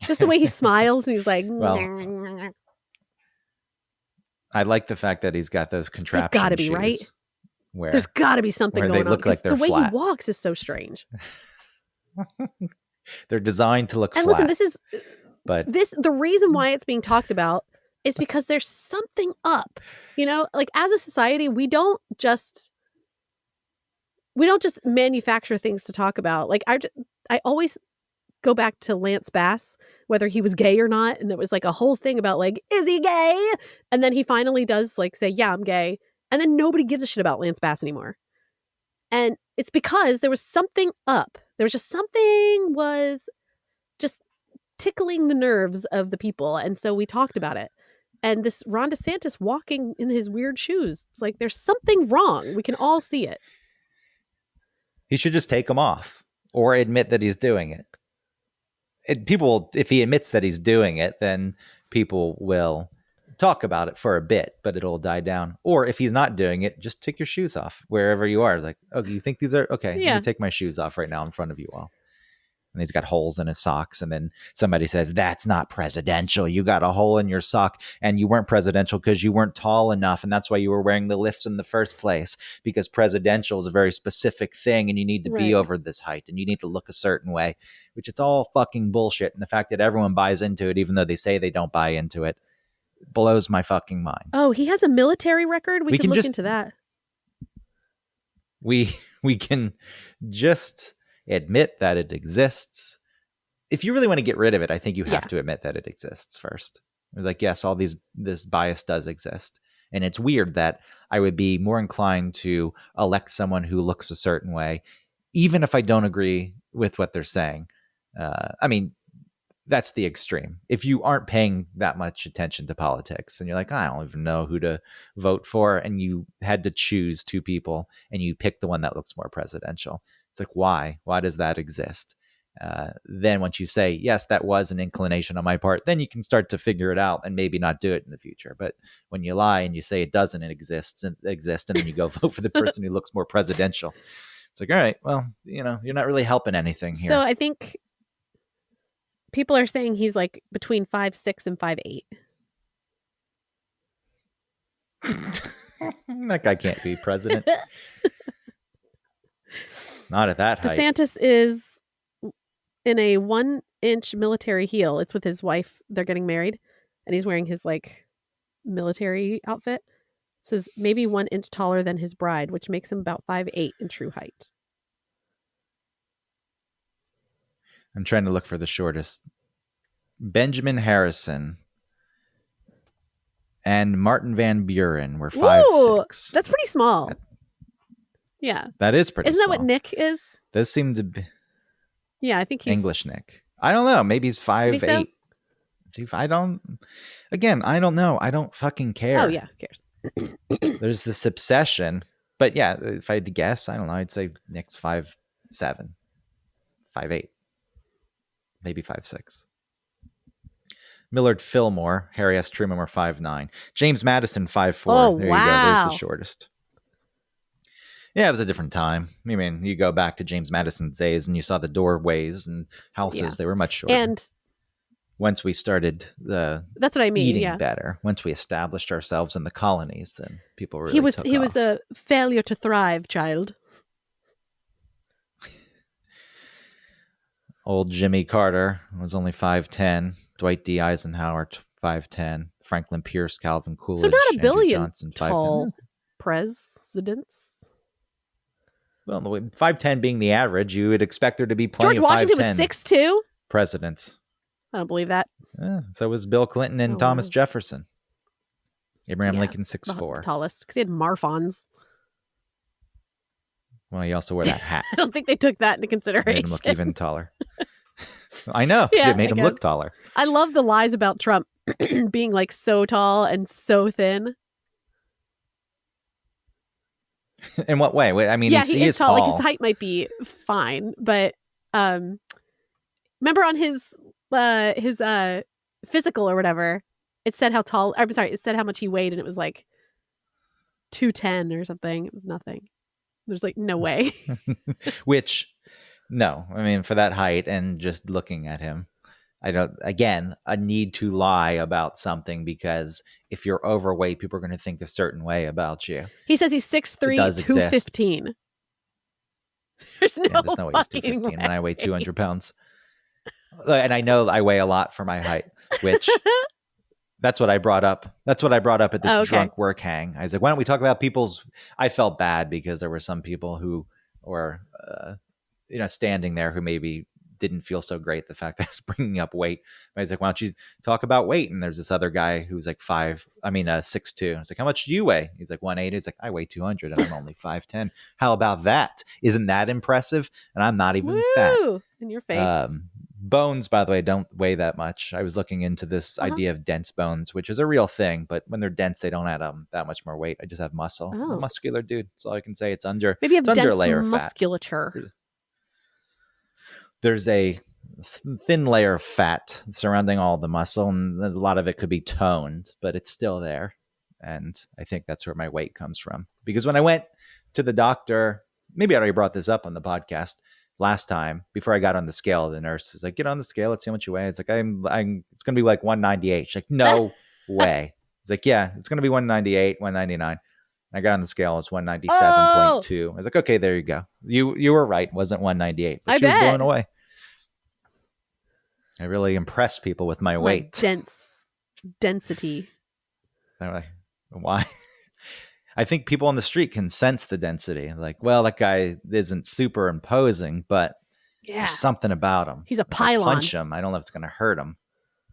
Speaker 1: Just the way he smiles and he's like,
Speaker 2: well, I like the fact that he's got those contraption
Speaker 1: they've got to be
Speaker 2: shoes
Speaker 1: right.
Speaker 2: where
Speaker 1: there's got to be something
Speaker 2: where
Speaker 1: going
Speaker 2: they look
Speaker 1: on.
Speaker 2: like they're
Speaker 1: the way
Speaker 2: flat.
Speaker 1: he walks is so strange.
Speaker 2: They're designed to look
Speaker 1: and
Speaker 2: flat.
Speaker 1: And listen, the reason why it's being talked about is because there's something up. You know, like as a society, we don't just manufacture things to talk about. Like I always go back to Lance Bass, whether he was gay or not, and there was like a whole thing about like, is he gay? And then he finally does like say, yeah, I'm gay. And then nobody gives a shit about Lance Bass anymore. And it's because there was something up. There was just tickling the nerves of the people. And so we talked about it. And this Ron DeSantis walking in his weird shoes, it's like there's something wrong. We can all see it.
Speaker 2: He should just take them off or admit that he's doing it. If he admits that he's doing it, then people will talk about it for a bit, but it'll die down. Or if he's not doing it, just take your shoes off wherever you are. Like, oh, you think these are okay?
Speaker 1: Yeah.
Speaker 2: Let me take my shoes off right now in front of you all. And he's got holes in his socks. And then somebody says, that's not presidential. You got a hole in your sock and you weren't presidential because you weren't tall enough. And that's why you were wearing the lifts in the first place, because presidential is a very specific thing and you need to be over this height and you need to look a certain way, which it's all fucking bullshit. And the fact that everyone buys into it, even though they say they don't buy into it, blows my fucking mind.
Speaker 1: Oh, he has a military record? We can look into that.
Speaker 2: We can just admit that it exists. If you really want to get rid of it, I think you have to admit that it exists first. It's like, yes, this bias does exist. And it's weird that I would be more inclined to elect someone who looks a certain way, even if I don't agree with what they're saying. I mean, that's the extreme. If you aren't paying that much attention to politics and you're like, I don't even know who to vote for, and you had to choose two people and you pick the one that looks more presidential. It's like, why? Why does that exist? Then once you say, yes, that was an inclination on my part, then you can start to figure it out and maybe not do it in the future. But when you lie and you say it doesn't exist, and then you go vote for the person who looks more presidential, it's like, all right, well, you're not really helping anything here.
Speaker 1: So I think people are saying he's like between 5'6" and 5'8".
Speaker 2: That guy can't be president. Not at that height.
Speaker 1: DeSantis is in a 1-inch military heel. It's with his wife. They're getting married. And he's wearing his like military outfit. It says maybe 1 inch taller than his bride, which makes him about 5'8" in true height.
Speaker 2: I'm trying to look for the shortest. Benjamin Harrison and Martin Van Buren were 5'6".
Speaker 1: That's pretty small. Yeah.
Speaker 2: That is pretty small.
Speaker 1: Isn't that what Nick is?
Speaker 2: Those seem to be...
Speaker 1: Yeah, I think he's...
Speaker 2: English Nick. I don't know. Maybe he's 5'8". So? I don't know. I don't fucking care.
Speaker 1: Oh, yeah. Who cares?
Speaker 2: There's this obsession. But yeah, if I had to guess, I don't know. I'd say Nick's 5'7", 5'8", maybe 5'6". Millard Fillmore, Harry S. Truman were 5'9". James Madison, 5'4".
Speaker 1: Oh,
Speaker 2: there
Speaker 1: wow.
Speaker 2: you go. There's the shortest. Yeah, it was a different time. I mean, you go back to James Madison's days and you saw the doorways and houses. They were much shorter.
Speaker 1: And
Speaker 2: once we started that's
Speaker 1: what I mean,
Speaker 2: eating better, once we established ourselves in the colonies, then people really took
Speaker 1: he
Speaker 2: off.
Speaker 1: was a failure to thrive child.
Speaker 2: Old Jimmy Carter was only 5'10". Dwight D. Eisenhower, 5'10". Franklin Pierce, Calvin Coolidge,
Speaker 1: so not a billion
Speaker 2: Andrew Johnson,
Speaker 1: tall
Speaker 2: 5'10".
Speaker 1: presidents.
Speaker 2: Well, 5'10" being the average, you would expect there to be plenty
Speaker 1: George
Speaker 2: of 5'10"
Speaker 1: Washington was 6'2".
Speaker 2: presidents.
Speaker 1: I don't believe that.
Speaker 2: Yeah, so was Bill Clinton and Thomas Jefferson. Abraham Lincoln, 6'4".
Speaker 1: The tallest, because he had marfons.
Speaker 2: Well, he also wore that hat.
Speaker 1: I don't think they took that into consideration.
Speaker 2: Made him look even taller. I know.
Speaker 1: Yeah,
Speaker 2: it made him look taller.
Speaker 1: I love the lies about Trump being like so tall and so thin.
Speaker 2: In what way? I mean,
Speaker 1: yeah,
Speaker 2: he is
Speaker 1: tall.
Speaker 2: tall.
Speaker 1: Like his height might be fine, but remember on his physical or whatever, it said how tall. I'm sorry, it said how much he weighed, and it was like 210 or something. It was nothing. There's like no way.
Speaker 2: Which, no, I mean, for that height and just looking at him, I don't, again, a need to lie about something, because if you're overweight, people are going to think a certain way about you.
Speaker 1: He says he's 6'3",
Speaker 2: it does
Speaker 1: 215. There's no,
Speaker 2: there's no way he's 215 when I weigh 200 pounds. And I know I weigh a lot for my height, which that's what I brought up. That's what I brought up at this drunk work hang. I was like, why don't we talk about people's, I felt bad because there were some people who were, standing there who maybe didn't feel so great the fact that I was bringing up weight. I was like, why don't you talk about weight? And there's this other guy who's like 6'2". I was like, how much do you weigh? He's like 180. He's like, I weigh 200 and I'm only 5'10". How about that? Isn't that impressive? And I'm not even fat.
Speaker 1: In your face.
Speaker 2: Bones, by the way, don't weigh that much. I was looking into this idea of dense bones, which is a real thing, but when they're dense, they don't add that much more weight. I just have muscle. I'm a muscular dude. That's all I can say. It's under,
Speaker 1: maybe you have
Speaker 2: it's
Speaker 1: dense
Speaker 2: under layer
Speaker 1: musculature.
Speaker 2: Fat. There's a thin layer of fat surrounding all the muscle, and a lot of it could be toned, but it's still there. And I think that's where my weight comes from. Because when I went to the doctor, maybe I already brought this up on the podcast last time, before I got on the scale, the nurse is like, get on the scale, let's see how much you weigh. It's like, it's going to be like 198. She's like, no way. It's like, yeah, it's going to be 198, 199. I got on the scale, it's 197.2. I was like, okay, there you go. You were right. It wasn't 198, but she was blown away. I really impressed people with my weight.
Speaker 1: Density.
Speaker 2: They're like, why? I think people on the street can sense the density. Like, well, that guy isn't super imposing, but there's something about him.
Speaker 1: He's a pylon.
Speaker 2: I punch him. I don't know if it's going to hurt him.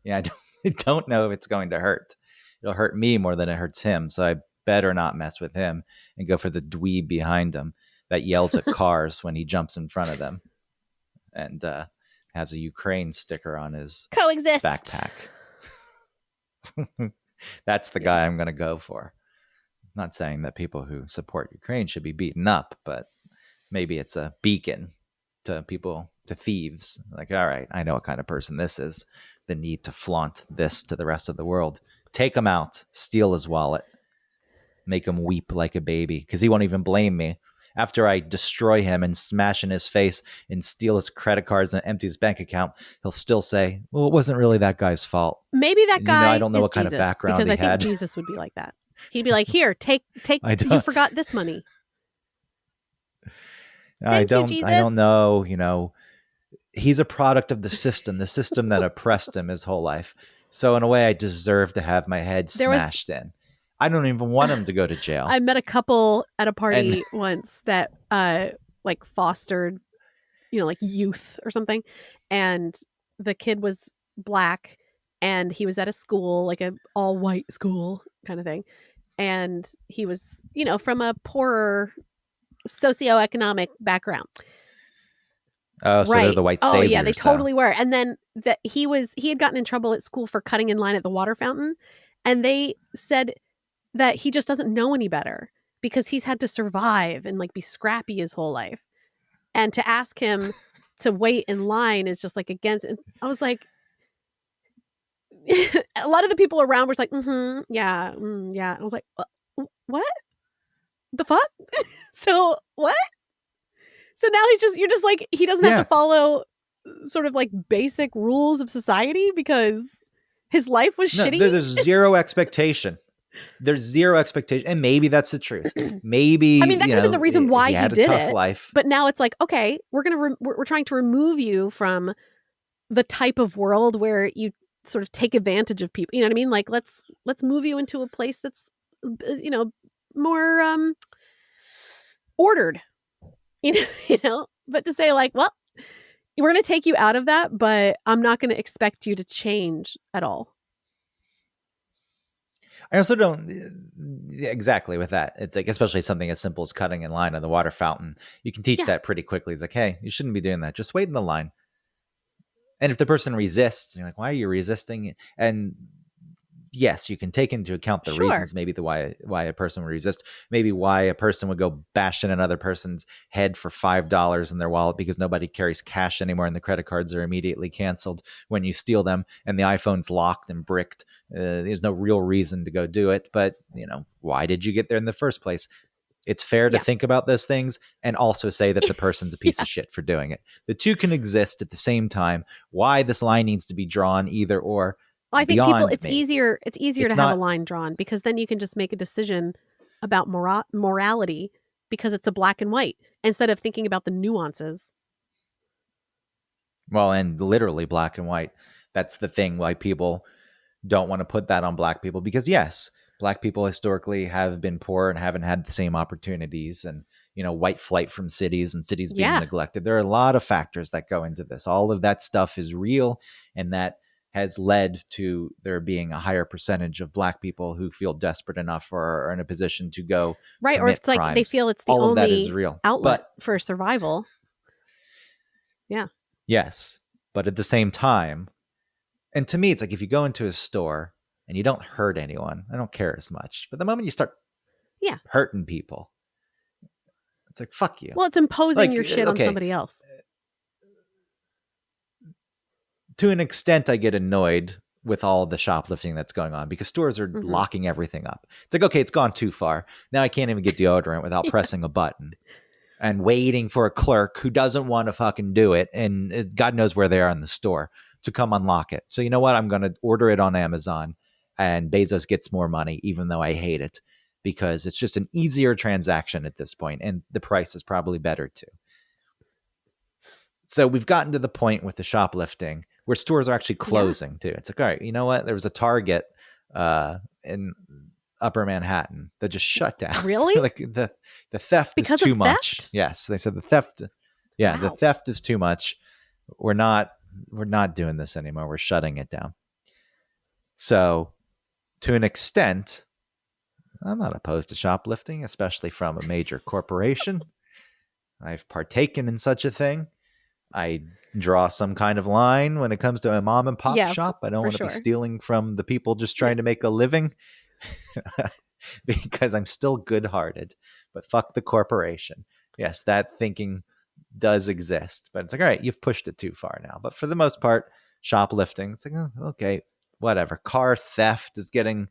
Speaker 2: Yeah, I don't know if it's going to hurt. It'll hurt me more than it hurts him. So I better not mess with him and go for the dweeb behind him that yells at cars when he jumps in front of them and has a Ukraine sticker on his backpack. That's the guy I'm going to go for. I'm not saying that people who support Ukraine should be beaten up, but maybe it's a beacon to people, to thieves. Like, all right, I know what kind of person this is. The need to flaunt this to the rest of the world. Take him out, steal his wallet, make him weep like a baby, because he won't even blame me. After I destroy him and smash in his face and steal his credit cards and empty his bank account, he'll still say, well, it wasn't really that guy's fault.
Speaker 1: Maybe that guy
Speaker 2: I don't know what kind of background he had.
Speaker 1: Because I think Jesus would be like that. He'd be like, here, take, you forgot this money.
Speaker 2: I don't know. He's a product of the system that oppressed him his whole life. So in a way, I deserve to have my head smashed in. I don't even want him to go to jail.
Speaker 1: I met a couple at a party once that like fostered, like youth or something. And the kid was black and he was at a school, like a all white school kind of thing. And he was, from a poorer socioeconomic background.
Speaker 2: Oh, so they're the white saviors.
Speaker 1: Oh, yeah, they totally were. And then he had gotten in trouble at school for cutting in line at the water fountain. And they said that he just doesn't know any better because he's had to survive and like be scrappy his whole life. And to ask him to wait in line is just like against. And I was like, a lot of the people around were like, yeah. And I was like, what the fuck? So what? So now you're just like, he doesn't have to follow sort of like basic rules of society because his life was shitty.
Speaker 2: There's zero expectation. There's zero expectation. And maybe that's the truth. Maybe,
Speaker 1: I mean, that could have been the reason why he
Speaker 2: had
Speaker 1: did
Speaker 2: a tough
Speaker 1: it.
Speaker 2: Life.
Speaker 1: But now it's like, okay, we're trying to remove you from the type of world where you sort of take advantage of people. You know what I mean? Like, let's move you into a place that's, more ordered. But to say like, well, we're going to take you out of that, but I'm not going to expect you to change at all.
Speaker 2: I also don't exactly with that. It's like, especially something as simple as cutting in line on the water fountain. You can teach that pretty quickly. It's like, hey, you shouldn't be doing that. Just wait in the line. And if the person resists, you're like, why are you resisting? And yes, you can take into account the reasons, maybe why a person would resist, maybe why a person would go bash in another person's head for $5 in their wallet because nobody carries cash anymore and the credit cards are immediately canceled when you steal them and the iPhone's locked and bricked. There's no real reason to go do it, but why did you get there in the first place? It's fair to think about those things and also say that the person's a piece of shit for doing it. The two can exist at the same time. Why this line needs to be drawn either or,
Speaker 1: well, I think people, it's easier to have a line drawn, because then you can just make a decision about morality, because it's a black and white instead of thinking about the nuances.
Speaker 2: Well, and literally black and white. That's the thing why people don't want to put that on black people, because yes, black people historically have been poor and haven't had the same opportunities, and, you know, white flight from cities and cities being neglected. There are a lot of factors that go into this. All of that stuff is real, and that has led to there being a higher percentage of black people who feel desperate enough or are in a position to go
Speaker 1: right, or it's
Speaker 2: crimes.
Speaker 1: like they feel it's the
Speaker 2: all
Speaker 1: only
Speaker 2: of that is real.
Speaker 1: outlet for survival. Yeah.
Speaker 2: Yes, but at the same time, and to me, it's like if you go into a store and you don't hurt anyone, I don't care as much. But the moment you start hurting people, it's like, fuck you.
Speaker 1: Well, it's imposing your shit on somebody else.
Speaker 2: To an extent, I get annoyed with all the shoplifting that's going on, because stores are locking everything up. It's like, okay, it's gone too far. Now I can't even get deodorant without pressing a button and waiting for a clerk who doesn't want to fucking do it, and God knows where they are in the store, to come unlock it. So you know what? I'm going to order it on Amazon, and Bezos gets more money, even though I hate it, because it's just an easier transaction at this point, and the price is probably better too. So we've gotten to the point with the shoplifting where stores are actually closing too. It's like, all right, you know what? There was a Target in Upper Manhattan that just shut down.
Speaker 1: Really?
Speaker 2: Like the theft
Speaker 1: because
Speaker 2: is too
Speaker 1: of
Speaker 2: much.
Speaker 1: Theft?
Speaker 2: Yes, they said the theft. Yeah, the theft is too much. We're not doing this anymore. We're shutting it down. So, to an extent, I'm not opposed to shoplifting, especially from a major corporation. I've partaken in such a thing. I draw some kind of line when it comes to a mom and pop shop. I don't want to be stealing from the people just trying to make a living, because I'm still good-hearted. But fuck the corporation. Yes, that thinking does exist, but it's like, all right, you've pushed it too far now. But for the most part, shoplifting, it's like, oh, okay, whatever. Car theft is getting,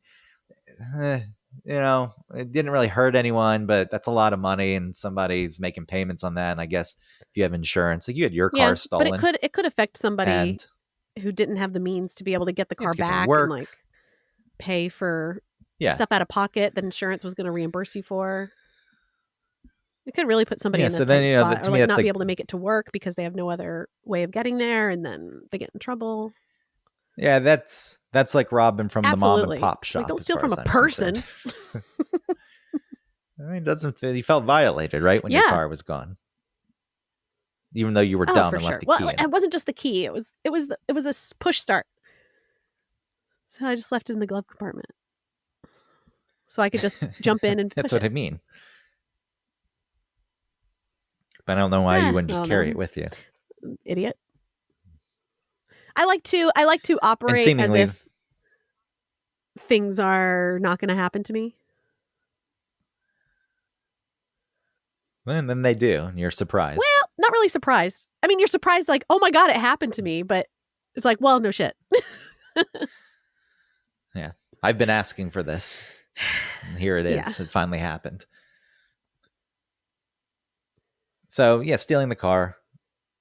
Speaker 2: it didn't really hurt anyone, but that's a lot of money, and somebody's making payments on that. And I guess if you have insurance, like you had your car stolen,
Speaker 1: but it could affect somebody who didn't have the means to be able to get the car back and like pay for stuff out of pocket that insurance was going to reimburse you for. It could really put somebody in a tight spot, or like not be able to make it to work because they have no other way of getting there, and then they get in trouble.
Speaker 2: Yeah, that's like robbing from the mom and pop shop.
Speaker 1: Like, don't steal from a person.
Speaker 2: I mean, you felt violated, right, when your car was gone, even though you were dumb and left the key.
Speaker 1: Well, it wasn't just the key; it was a push start. So I just left it in the glove compartment, so I could just jump in and.
Speaker 2: That's what I mean. But I don't know why you wouldn't just carry it with you.
Speaker 1: Idiot. I like to operate as if things are not going to happen to me.
Speaker 2: And then they do, and you're surprised.
Speaker 1: Well, not really surprised. I mean, you're surprised, like, oh my God, it happened to me. But it's like, well, no shit.
Speaker 2: Yeah. I've been asking for this. And here it is. Yeah. It finally happened. So, yeah, stealing the car.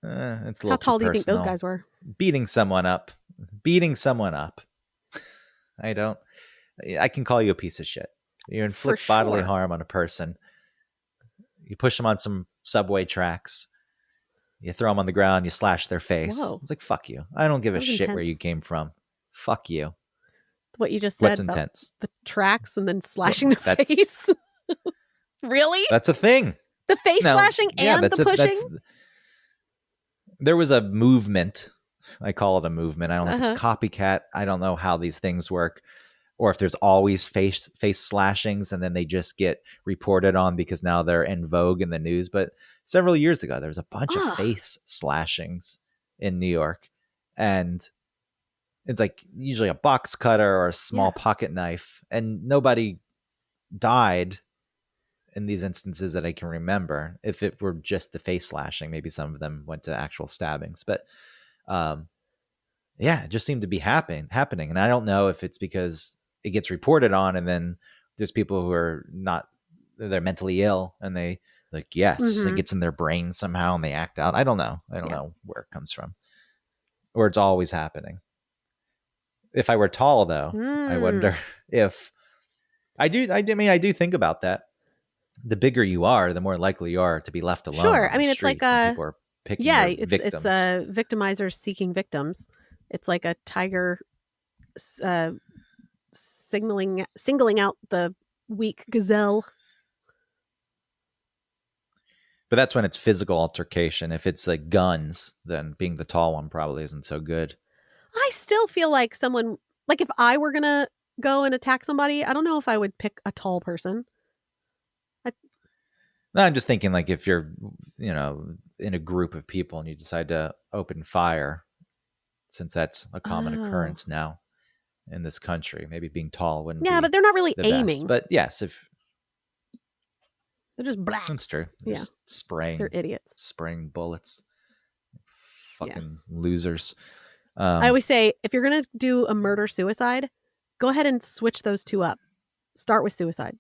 Speaker 2: It's a little. How
Speaker 1: tall
Speaker 2: do
Speaker 1: you think those guys were?
Speaker 2: Beating someone up. I can call you a piece of shit. You inflict bodily harm on a person. You push them on some subway tracks. You throw them on the ground. You slash their face. Whoa. It's like, fuck you. I don't give a shit where you came from. Fuck you.
Speaker 1: What you just said.
Speaker 2: What's intense?
Speaker 1: The tracks and then slashing the face. Really?
Speaker 2: That's a thing.
Speaker 1: The face slashing and the pushing?
Speaker 2: There was a movement. I call it a movement. I don't know if it's copycat. I don't know how these things work, or if there's always face slashings and then they just get reported on because now they're in vogue in the news. But several years ago, there was a bunch of face slashings in New York, and it's like usually a box cutter or a small pocket knife, and nobody died in these instances that I can remember. If it were just the face slashing, maybe some of them went to actual stabbings, but it just seemed to be happening. And I don't know if it's because it gets reported on and then there's people who are not they're mentally ill and they like, yes, it gets in their brain somehow and they act out. I don't know. I don't know where it comes from, or it's always happening. If I were tall, though, I wonder if I do think about that. The bigger you are, the more likely you are to be left alone.
Speaker 1: Sure.
Speaker 2: I mean,
Speaker 1: it's like
Speaker 2: people are picking victims.
Speaker 1: It's victimizers seeking victims. It's like a tiger singling out the weak gazelle.
Speaker 2: But that's when it's physical altercation. If it's like guns, then being the tall one probably isn't so good.
Speaker 1: I still feel like someone, like if I were going to go and attack somebody, I don't know if I would pick a tall person.
Speaker 2: No, I'm just thinking like if you're, in a group of people and you decide to open fire, since that's a common occurrence now in this country, maybe being tall wouldn't be.
Speaker 1: Yeah, but they're not really aiming.
Speaker 2: Best. But yes, if
Speaker 1: they're just black.
Speaker 2: That's true. They're just spraying.
Speaker 1: They're idiots.
Speaker 2: Spraying bullets. Fucking losers.
Speaker 1: I always say, if you're going to do a murder-suicide, go ahead and switch those two up. Start with suicide.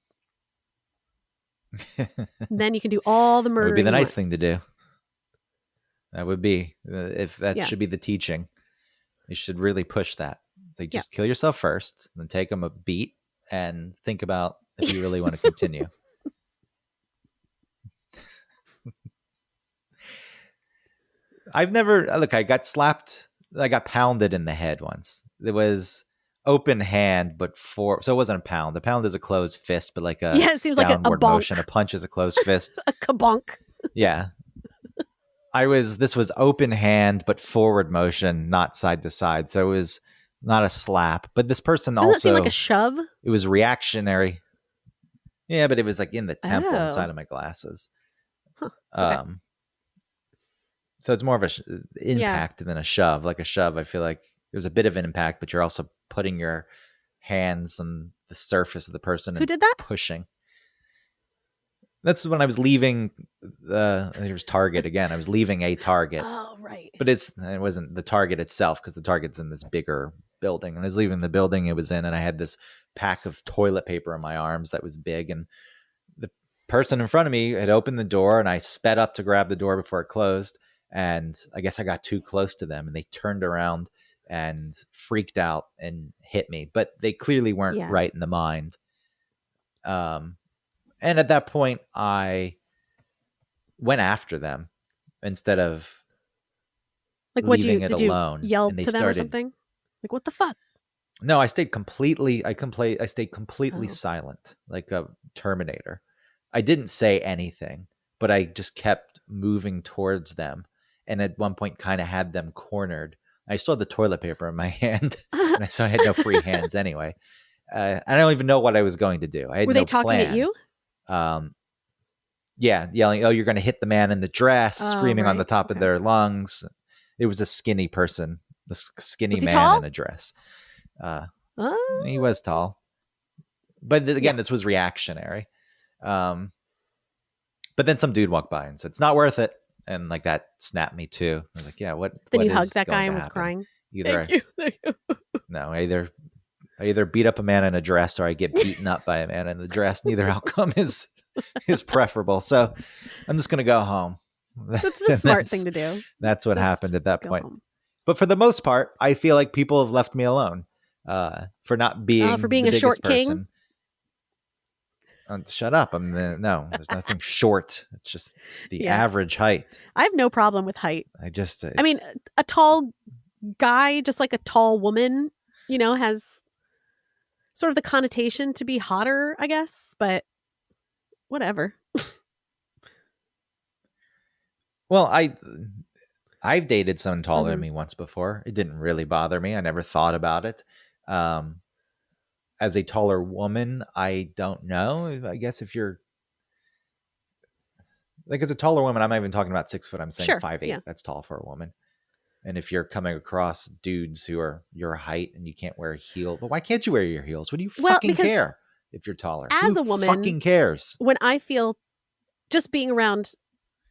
Speaker 1: Then you can do all the murder.
Speaker 2: That would be the nice thing to do. That would be, if that should be the teaching. You should really push that. It's like, just kill yourself first, then take them a beat and think about if you really want to continue. I've never, look, I got pounded in the head once. It was open hand, so it wasn't a pound. The pound is a closed fist, but like
Speaker 1: it seems like a bonk.
Speaker 2: Motion. A punch is a closed fist.
Speaker 1: A kabonk.
Speaker 2: Yeah. This was open hand, but forward motion, not side to side. So it was not a slap, but this person
Speaker 1: Doesn't
Speaker 2: also
Speaker 1: it seem like a shove?
Speaker 2: It was reactionary. Yeah, but it was like in the temple inside of my glasses.
Speaker 1: Huh. Okay.
Speaker 2: So it's more of an impact than a shove. Like a shove, I feel like there's a bit of an impact, but you're also putting your hands on the surface of the person.
Speaker 1: Who did that?
Speaker 2: Pushing. That's when I was leaving. Here's Target again. I was leaving a Target.
Speaker 1: Oh, right.
Speaker 2: But it wasn't the Target itself, because the Target's in this bigger building. And I was leaving the building it was in, and I had this pack of toilet paper in my arms that was big. And the person in front of me had opened the door, and I sped up to grab the door before it closed. And I guess I got too close to them, and they turned around and freaked out and hit me. But they clearly weren't right in the mind. And at that point, I went after them instead of leaving it alone.
Speaker 1: You yell to them or something? Like, what the fuck?
Speaker 2: No, I stayed completely silent, like a Terminator. I didn't say anything, but I just kept moving towards them. And at one point kind of had them cornered. I still had the toilet paper in my hand, and so I had no free hands anyway. I don't even know what I was going to do. I had
Speaker 1: Were they talking at you?
Speaker 2: Yelling, "Oh, you're going to hit the man in the dress!" Screaming on the top of their lungs. It was a skinny person, this skinny man
Speaker 1: tall?
Speaker 2: in a dress. He was tall, but again, this was reactionary. But then some dude walked by and said, "It's not worth it," and like that snapped me too. I was like, "Yeah, what?"
Speaker 1: Then you hugged that guy and was crying.
Speaker 2: Thank you. No, I either beat up a man in a dress or I get beaten up by a man in a dress. Neither outcome is preferable. So I'm just going to go home.
Speaker 1: That's the smart thing to do.
Speaker 2: That's what happened at that point. Home. But for the most part, I feel like people have left me alone for not being
Speaker 1: a short
Speaker 2: person. King. Shut up. There's nothing short. It's just the average height.
Speaker 1: I have no problem with height.
Speaker 2: I
Speaker 1: mean, a tall guy, just like a tall woman, has sort of the connotation to be hotter, I guess, but whatever.
Speaker 2: Well, I've dated someone taller than me once before. It didn't really bother me. I never thought about it. As a taller woman, I don't know. I guess if you're like, as a taller woman, I'm not even talking about 6 foot. I'm saying 5'8". Yeah. That's tall for a woman. And if you're coming across dudes who are your height and you can't wear a heel, but why can't you wear your heels? What do you fucking care if you're taller?
Speaker 1: As a woman,
Speaker 2: fucking cares?
Speaker 1: When I feel just being around,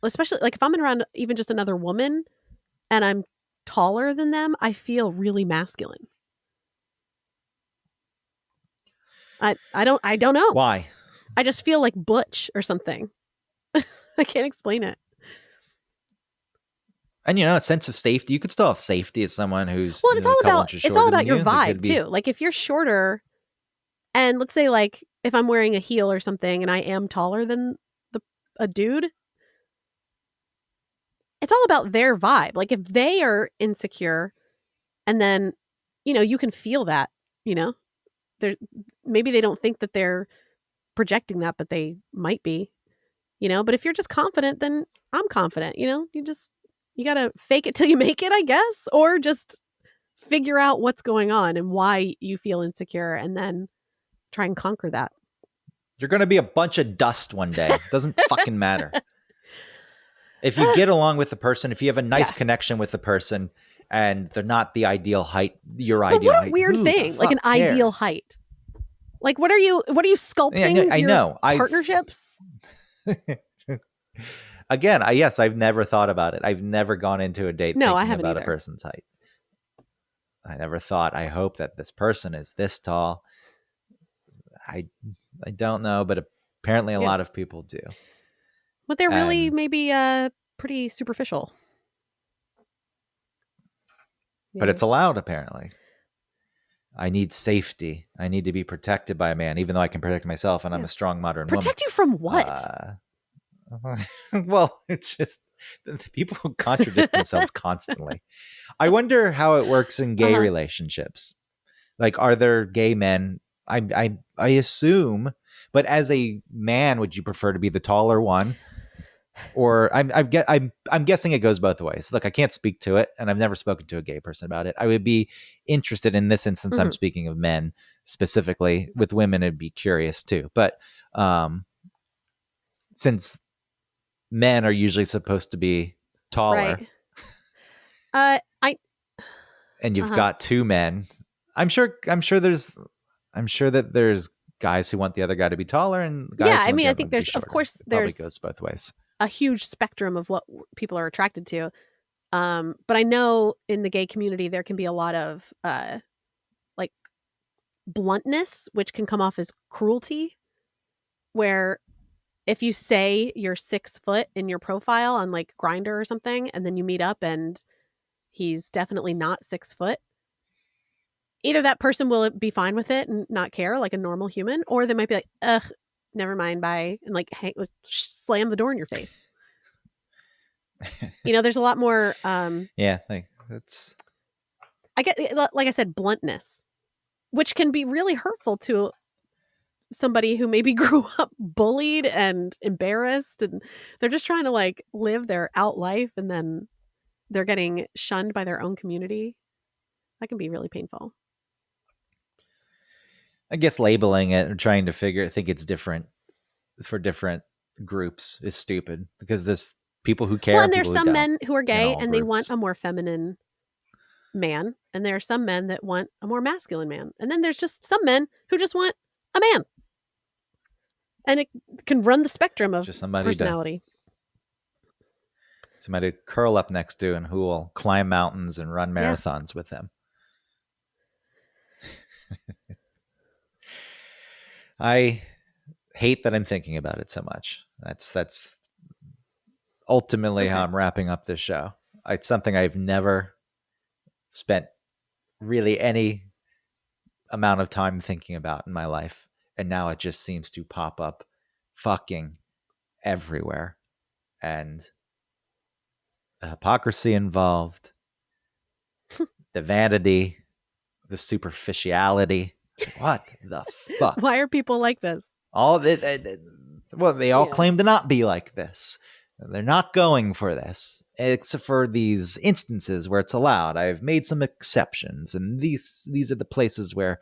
Speaker 1: especially like if I'm around even just another woman and I'm taller than them, I feel really masculine. I don't know.
Speaker 2: Why?
Speaker 1: I just feel like butch or something. I can't explain it.
Speaker 2: And a sense of safety. You could still have safety as someone who's
Speaker 1: well, it's all about your vibe
Speaker 2: be...
Speaker 1: too. Like if you're shorter, and let's say like if I'm wearing a heel or something, and I am taller than a dude, it's all about their vibe. Like if they are insecure, and then you can feel that. Maybe they don't think that they're projecting that, but they might be. But if you're just confident, then I'm confident. You gotta fake it till you make it, I guess, or just figure out what's going on and why you feel insecure, and then try and conquer that.
Speaker 2: You're going to be a bunch of dust one day. It doesn't fucking matter. If you get along with the person, if you have a nice connection with the person, and they're not the ideal height, ideal
Speaker 1: what a
Speaker 2: height.
Speaker 1: Weird thing, like an
Speaker 2: cares?
Speaker 1: Ideal height. Like what are you sculpting?
Speaker 2: I know.
Speaker 1: Partnerships.
Speaker 2: Again, yes, I've never thought about it. I've never gone into a date thinking
Speaker 1: I haven't
Speaker 2: about
Speaker 1: either.
Speaker 2: A person's height. I never thought, I hope that this person is this tall. I don't know, but apparently a lot of people do.
Speaker 1: But they're really maybe pretty superficial.
Speaker 2: But it's allowed, apparently. I need safety. I need to be protected by a man, even though I can protect myself, and I'm a strong modern woman.
Speaker 1: Protect you from what?
Speaker 2: Well, it's just people who contradict themselves constantly. I wonder how it works in gay relationships. Like, are there gay men? I assume, but as a man, would you prefer to be the taller one? Or I'm guessing it goes both ways. Look, I can't speak to it, and I've never spoken to a gay person about it. I would be interested in this instance. Mm-hmm. I'm speaking of men specifically. With women, I'd be curious too. But since men are usually supposed to be taller,
Speaker 1: right.
Speaker 2: And you've got two men. I'm sure that there's guys who want the other guy to be taller, and guys who want the
Speaker 1: I
Speaker 2: other
Speaker 1: think
Speaker 2: to be
Speaker 1: there's,
Speaker 2: shorter.
Speaker 1: of course,
Speaker 2: it probably goes both ways.
Speaker 1: A huge spectrum of what people are attracted to. But I know in the gay community there can be a lot of like bluntness, which can come off as cruelty, where if you say you're 6 foot in your profile on like Grindr or something, and then you meet up and he's definitely not 6 foot, either that person will be fine with it and not care like a normal human, or they might be like, ugh, never mind, bye, and like slam the door in your face. There's a lot more
Speaker 2: that's,
Speaker 1: I get, like I said, bluntness, which can be really hurtful to somebody who maybe grew up bullied and embarrassed, and they're just trying to like live their out life, and then they're getting shunned by their own community. That can be really painful.
Speaker 2: I guess labeling it or trying to think it's different for different groups is stupid, because there's people who care.
Speaker 1: Well, and there's some men who are gay and they want a more feminine man, and there are some men that want a more masculine man, and then there's just some men who just want a man, and it can run the spectrum of just personality.
Speaker 2: Somebody to curl up next to, and who will climb mountains and run marathons with them. I hate that I'm thinking about it so much. That's ultimately how I'm wrapping up this show. It's something I've never spent really any amount of time thinking about in my life, and now it just seems to pop up fucking everywhere, and the hypocrisy involved, the vanity, the superficiality. What the fuck?
Speaker 1: Why are people like this?
Speaker 2: They all claim to not be like this. They're not going for this, except for these instances where it's allowed. I've made some exceptions, and these are the places where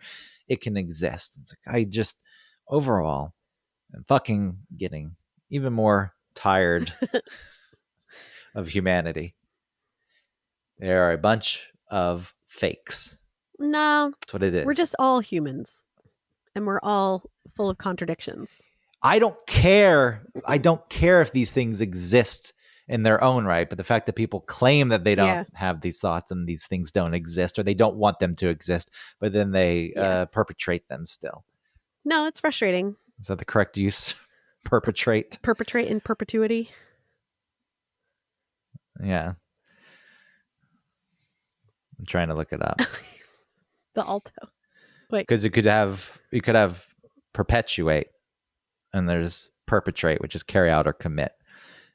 Speaker 2: it can exist. It's like, I just overall am fucking getting even more tired of humanity. There are a bunch of fakes.
Speaker 1: No,
Speaker 2: that's what it is.
Speaker 1: We're just all humans, and we're all full of contradictions.
Speaker 2: I don't care. I don't care if these things exist in their own right, but the fact that people claim that they don't have these thoughts and these things don't exist, or they don't want them to exist, but then they perpetrate them still.
Speaker 1: No, it's frustrating.
Speaker 2: Is that the correct use? Perpetrate.
Speaker 1: Perpetrate in perpetuity.
Speaker 2: Yeah. I'm trying to look it up.
Speaker 1: The alto. Wait.
Speaker 2: Because you could have perpetuate, and there's perpetrate, which is carry out or commit.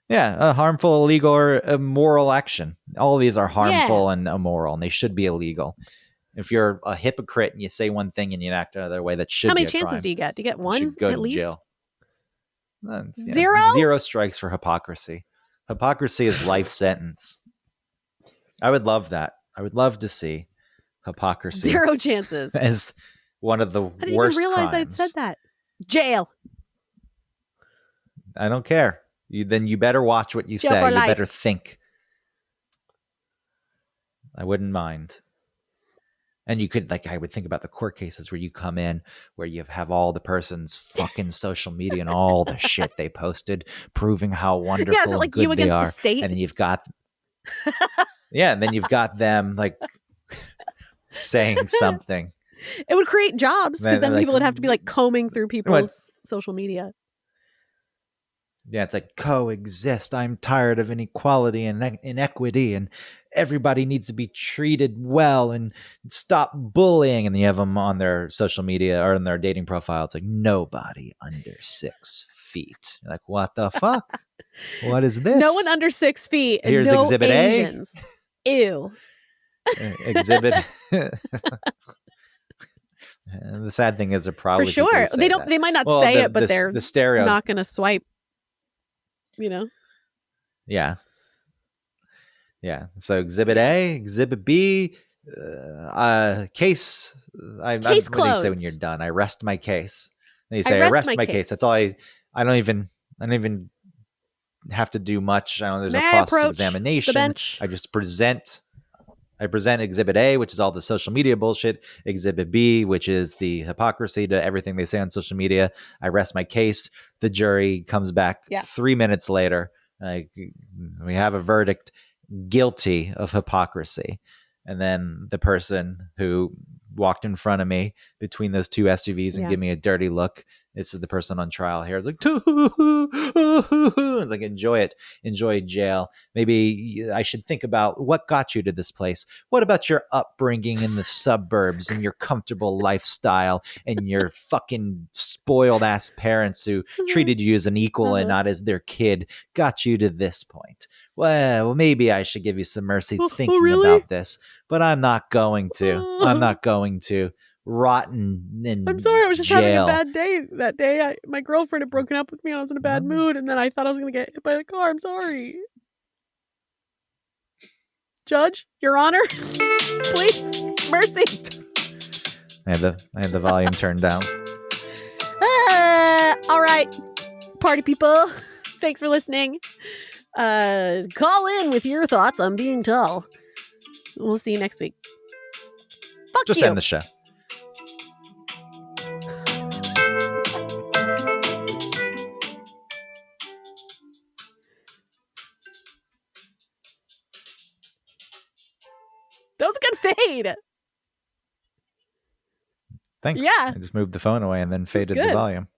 Speaker 2: Yeah, a harmful, illegal, or immoral action. All of these are harmful and immoral, and they should be illegal. If you're a hypocrite and you say one thing and you act another way, that should be a crime.
Speaker 1: How many chances do you get? Do you get one?
Speaker 2: You should go
Speaker 1: at
Speaker 2: to
Speaker 1: least?
Speaker 2: Jail.
Speaker 1: Zero?
Speaker 2: 0 strikes for hypocrisy. Hypocrisy is life sentence. I would love that. I would love to see hypocrisy.
Speaker 1: 0 chances.
Speaker 2: As one of the worst crimes. I didn't even realize
Speaker 1: I'd said that. Jail.
Speaker 2: I don't care. Then you better watch what you say. You better think. I wouldn't mind. And you could, I would think about the court cases where you come in, where you have all the person's fucking social media and all the shit they posted, proving how wonderful and good they are.
Speaker 1: The state?
Speaker 2: And then you've got, and then you've got them saying something.
Speaker 1: It would create jobs because then people would have to be combing through people's social media.
Speaker 2: Yeah, it's coexist. I'm tired of inequality and inequity, and everybody needs to be treated well and stop bullying. And then you have them on their social media or in their dating profile. It's nobody under 6 feet. You're what the fuck? What is this?
Speaker 1: No one under 6 feet. And
Speaker 2: here's
Speaker 1: no
Speaker 2: Exhibit
Speaker 1: Asians.
Speaker 2: A.
Speaker 1: Ew.
Speaker 2: Exhibit. And the sad thing is, they're probably
Speaker 1: for sure. They don't.
Speaker 2: That.
Speaker 1: They might not say it, but they're
Speaker 2: the stereo.
Speaker 1: Not going to swipe.
Speaker 2: Yeah. So Exhibit A, Exhibit B, case. What do you say when you're done? I rest my case. And you say I rest my case. That's all. I don't even have to do much. There's no cross examination. I just present. I present Exhibit A, which is all the social media bullshit. Exhibit B, which is the hypocrisy to everything they say on social media. I rest my case. The jury comes back 3 minutes later. We have a verdict, guilty of hypocrisy. And then the person who walked in front of me between those two SUVs and give me a dirty look, this is the person on trial here. It's it's enjoy it. Enjoy jail. Maybe I should think about what got you to this place. What about your upbringing in the suburbs and your comfortable lifestyle and your fucking spoiled ass parents who treated you as an equal and not as their kid got you to this point? Well, maybe I should give you some mercy thinking about this, but I'm not going to. I'm not going to. Rotten in
Speaker 1: I'm sorry, I was just
Speaker 2: jail.
Speaker 1: having a bad day that day. My girlfriend had broken up with me and I was in a bad mood, and then I thought I was going to get hit by the car. I'm sorry. Judge, Your Honor, please, mercy.
Speaker 2: I had the volume turned down.
Speaker 1: All right, party people, thanks for listening. Call in with your thoughts on being tall. We'll see you next week. Fuck
Speaker 2: Just
Speaker 1: you.
Speaker 2: end the show.
Speaker 1: That was a good fade.
Speaker 2: Thanks.
Speaker 1: Yeah.
Speaker 2: I just moved the phone away and then faded the volume.